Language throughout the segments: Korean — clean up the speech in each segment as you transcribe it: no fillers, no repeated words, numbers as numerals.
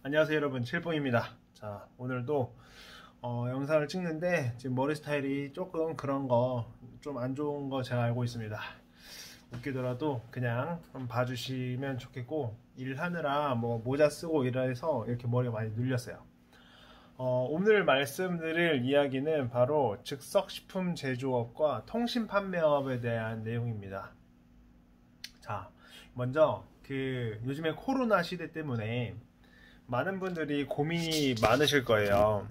안녕하세요 여러분, 칠봉입니다. 자, 오늘도 영상을 찍는데 지금 머리 스타일이 조금 그런 거 좀 안 좋은 거 제가 알고 있습니다. 웃기더라도 그냥 한번 봐주시면 좋겠고, 일하느라 뭐 모자 쓰고 일해서 이렇게 머리가 많이 눌렸어요. 오늘 말씀드릴 이야기는 바로 즉석식품 제조업과 통신 판매업에 대한 내용입니다. 자, 먼저 요즘에 코로나 시대 때문에 많은 분들이 고민이 많으실 거예요.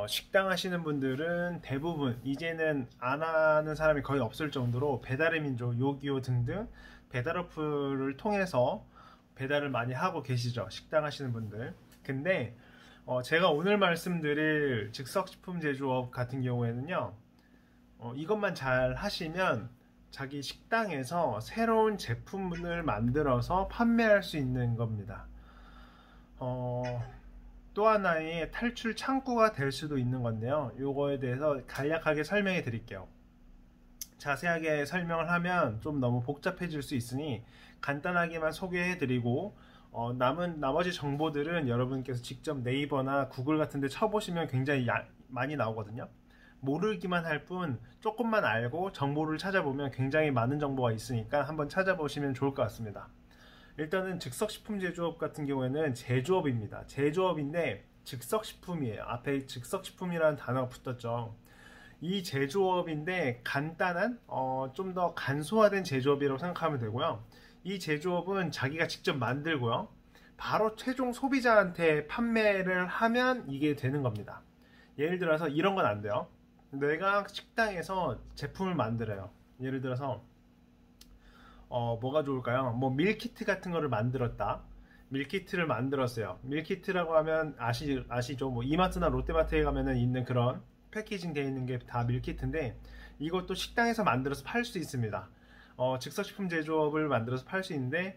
식당 하시는 분들은 대부분 이제는 안 하는 사람이 거의 없을 정도로 배달의 민족, 요기요 등등 배달 어플을 통해서 배달을 많이 하고 계시죠, 식당 하시는 분들. 근데 제가 오늘 말씀드릴 즉석식품 제조업 같은 경우에는요, 이것만 잘 하시면 자기 식당에서 새로운 제품을 만들어서 판매할 수 있는 겁니다. 또 하나의 탈출 창구가 될 수도 있는 건데요. 요거에 대해서 간략하게 설명해 드릴게요. 자세하게 설명을 하면 좀 너무 복잡해질 수 있으니 간단하게만 소개해 드리고, 나머지 정보들은 여러분께서 직접 네이버나 구글 같은 데 쳐보시면 굉장히 많이 나오거든요. 모르기만 할 뿐 조금만 알고 정보를 찾아보면 굉장히 많은 정보가 있으니까 한번 찾아보시면 좋을 것 같습니다. 일단은 즉석식품 제조업 같은 경우에는 제조업입니다. 제조업인데 즉석식품이에요. 앞에 즉석식품이라는 단어가 붙었죠. 이 제조업인데 간단한, 좀 더 간소화된 제조업이라고 생각하면 되고요. 이 제조업은 자기가 직접 만들고요, 바로 최종 소비자한테 판매를 하면 이게 되는 겁니다. 예를 들어서 이런 건 안 돼요. 내가 식당에서 제품을 만들어요. 예를 들어서 뭐가 좋을까요? 뭐 밀키트 같은 거를 만들었다. 밀키트를 만들었어요. 밀키트라고 하면 아시죠? 뭐 이마트나 롯데마트에 가면은 있는 그런 패키징 되어 있는 게 다 밀키트인데, 이것도 식당에서 만들어서 팔 수 있습니다. 즉석식품 제조업을 만들어서 팔 수 있는데,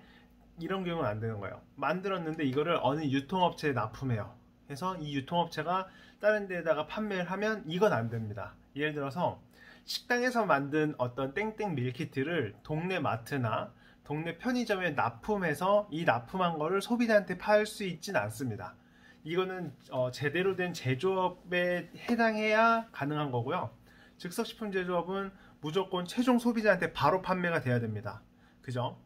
이런 경우는 안 되는 거예요. 만들었는데 이거를 어느 유통업체에 납품해요. 그래서 이 유통업체가 다른 데에다가 판매를 하면 이건 안 됩니다. 예를 들어서 식당에서 만든 어떤 땡땡 밀키트를 동네 마트나 동네 편의점에 납품해서 이 납품한 거를 소비자한테 팔 수 있진 않습니다. 이거는 제대로 된 제조업에 해당해야 가능한 거고요. 즉석식품 제조업은 무조건 최종 소비자한테 바로 판매가 돼야 됩니다. 그죠?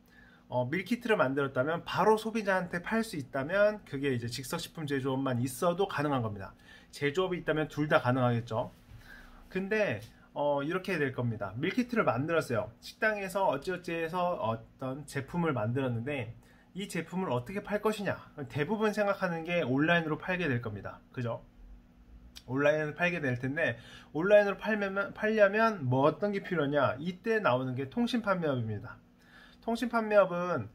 밀키트를 만들었다면 바로 소비자한테 팔 수 있다면 그게 이제 즉석식품 제조업만 있어도 가능한 겁니다. 제조업이 있다면 둘 다 가능하겠죠. 근데 이렇게 될 겁니다. 밀키트를 만들었어요. 식당에서 어찌어찌해서 어떤 제품을 만들었는데 이 제품을 어떻게 팔 것이냐, 대부분 생각하는 게 온라인으로 팔게 될 겁니다. 그죠? 온라인으로 팔게 될 텐데, 온라인으로 팔려면 뭐 어떤 게 필요하냐, 이때 나오는 게 통신 판매업입니다. 통신 판매업은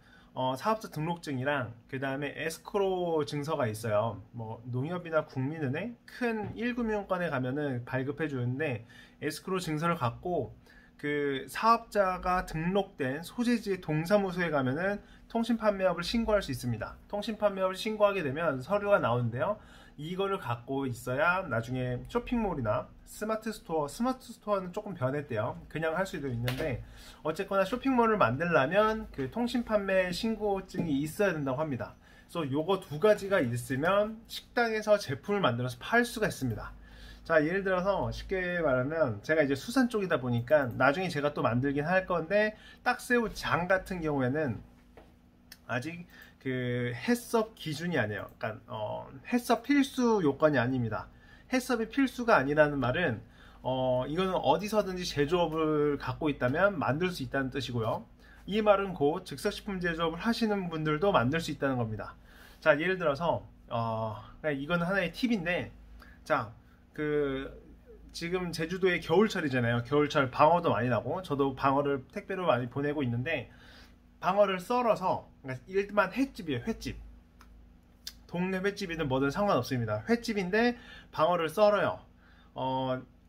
사업자 등록증이랑 그 다음에 에스크로 증서가 있어요. 뭐 농협이나 국민은행 큰 1금융권에 가면은 발급해 주는데, 에스크로 증서를 갖고 그 사업자가 등록된 소재지의 동사무소에 가면은 통신 판매업을 신고할 수 있습니다. 통신 판매업을 신고하게 되면 서류가 나오는데요, 이거를 갖고 있어야 나중에 쇼핑몰이나 스마트 스토어는 조금 변했대요. 그냥 할 수도 있는데, 어쨌거나 쇼핑몰을 만들려면 그 통신 판매 신고증이 있어야 된다고 합니다. 그래서 요거 두 가지가 있으면 식당에서 제품을 만들어서 팔 수가 있습니다. 자, 예를 들어서 쉽게 말하면, 제가 이제 수산 쪽이다 보니까 나중에 제가 또 만들긴 할 건데, 딱새우 장 같은 경우에는 아직 그 해썹 기준이 아니에요. 그러니까 해썹 필수 요건이 아닙니다. 해썹이 필수가 아니라는 말은 이거는 어디서든지 제조업을 갖고 있다면 만들 수 있다는 뜻이고요. 이 말은 곧 즉석식품 제조업을 하시는 분들도 만들 수 있다는 겁니다. 자, 예를 들어서 이건 하나의 팁인데, 자, 지금 제주도의 겨울철이잖아요. 겨울철 방어도 많이 나고, 저도 방어를 택배로 많이 보내고 있는데, 방어를 썰어서, 그러니까 일반 횟집이에요. 횟집, 동네 횟집이든 뭐든 상관없습니다. 횟집인데 방어를 썰어요.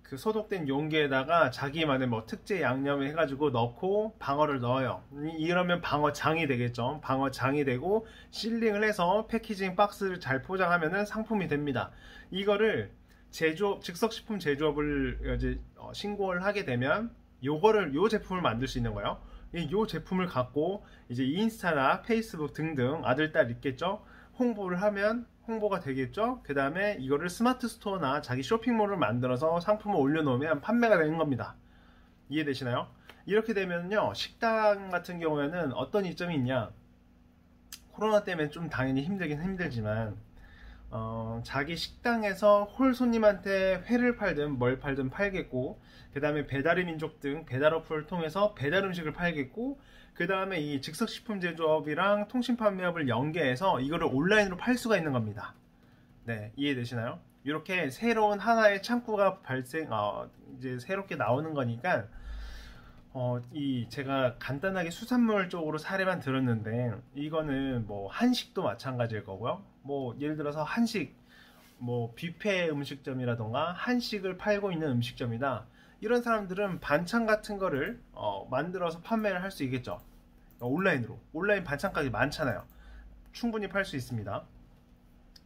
그 소독된 용기에다가 자기만의 뭐 특제 양념을 해가지고 넣고 방어를 넣어요. 이러면 방어장이 되겠죠. 방어장이 되고 실링을 해서 패키징 박스를 잘 포장하면은 상품이 됩니다. 이거를 즉석식품 제조업을 이제 신고를 하게 되면 요 제품을 만들 수 있는 거예요. 이 제품을 갖고 이제 인스타나 페이스북 등등 아들, 딸 있겠죠? 홍보를 하면 홍보가 되겠죠. 그 다음에 이거를 스마트 스토어나 자기 쇼핑몰을 만들어서 상품을 올려놓으면 판매가 되는 겁니다. 이해되시나요? 이렇게 되면요, 식당 같은 경우에는 어떤 이점이 있냐, 코로나 때문에 좀 당연히 힘들긴 힘들지만 자기 식당에서 홀 손님한테 회를 팔든 뭘 팔든 팔겠고, 그 다음에 배달의 민족 등 배달 어플을 통해서 배달 음식을 팔겠고, 그 다음에 이 즉석식품 제조업이랑 통신판매업을 연계해서 이거를 온라인으로 팔 수가 있는 겁니다. 네, 이해되시나요? 이렇게 새로운 하나의 창구가 이제 새롭게 나오는 거니까, 제가 간단하게 수산물 쪽으로 사례만 들었는데, 이거는 뭐 한식도 마찬가지일 거고요. 뭐 예를 들어서 한식, 뭐 뷔페 음식점이라던가 한식을 팔고 있는 음식점이다, 이런 사람들은 반찬 같은 거를 만들어서 판매를 할 수 있겠죠. 온라인으로. 온라인 반찬 가게 많잖아요. 충분히 팔 수 있습니다.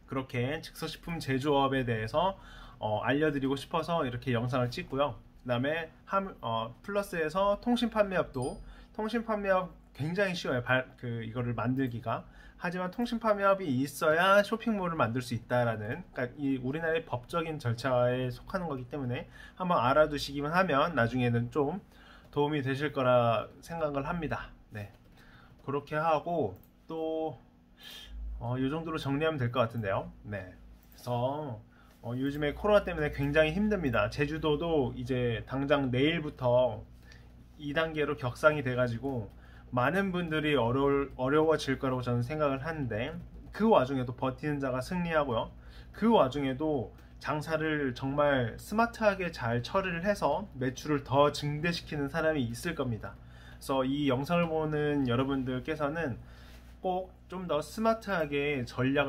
그렇게 즉석식품 제조업에 대해서 알려드리고 싶어서 이렇게 영상을 찍고요. 그 다음에 플러스에서 통신판매업도 굉장히 쉬워요. 이거를 만들기가. 하지만 통신판매업이 있어야 쇼핑몰을 만들 수 있다라는, 그러니까 이 우리나라의 법적인 절차에 속하는 거기 때문에 한번 알아두시기만 하면 나중에는 좀 도움이 되실 거라 생각을 합니다. 네, 그렇게 하고 또 이 정도로 정리하면 될 것 같은데요. 네, 그래서 요즘에 코로나 때문에 굉장히 힘듭니다. 제주도도 이제 당장 내일부터 2단계로 격상이 돼가지고 많은 분들이 어려워질 거라고 저는 생각을 하는데, 그 와중에도 버티는 자가 승리하고요. 그 와중에도 장사를 정말 스마트하게 잘 처리를 해서 매출을 더 증대시키는 사람이 있을 겁니다. 그래서 이 영상을 보는 여러분들께서는 꼭 좀 더 스마트하게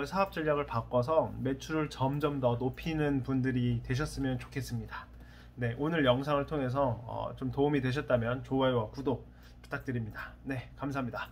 사업 전략을 바꿔서 매출을 점점 더 높이는 분들이 되셨으면 좋겠습니다. 네, 오늘 영상을 통해서 좀 도움이 되셨다면 좋아요와 구독 부탁드립니다. 네, 감사합니다.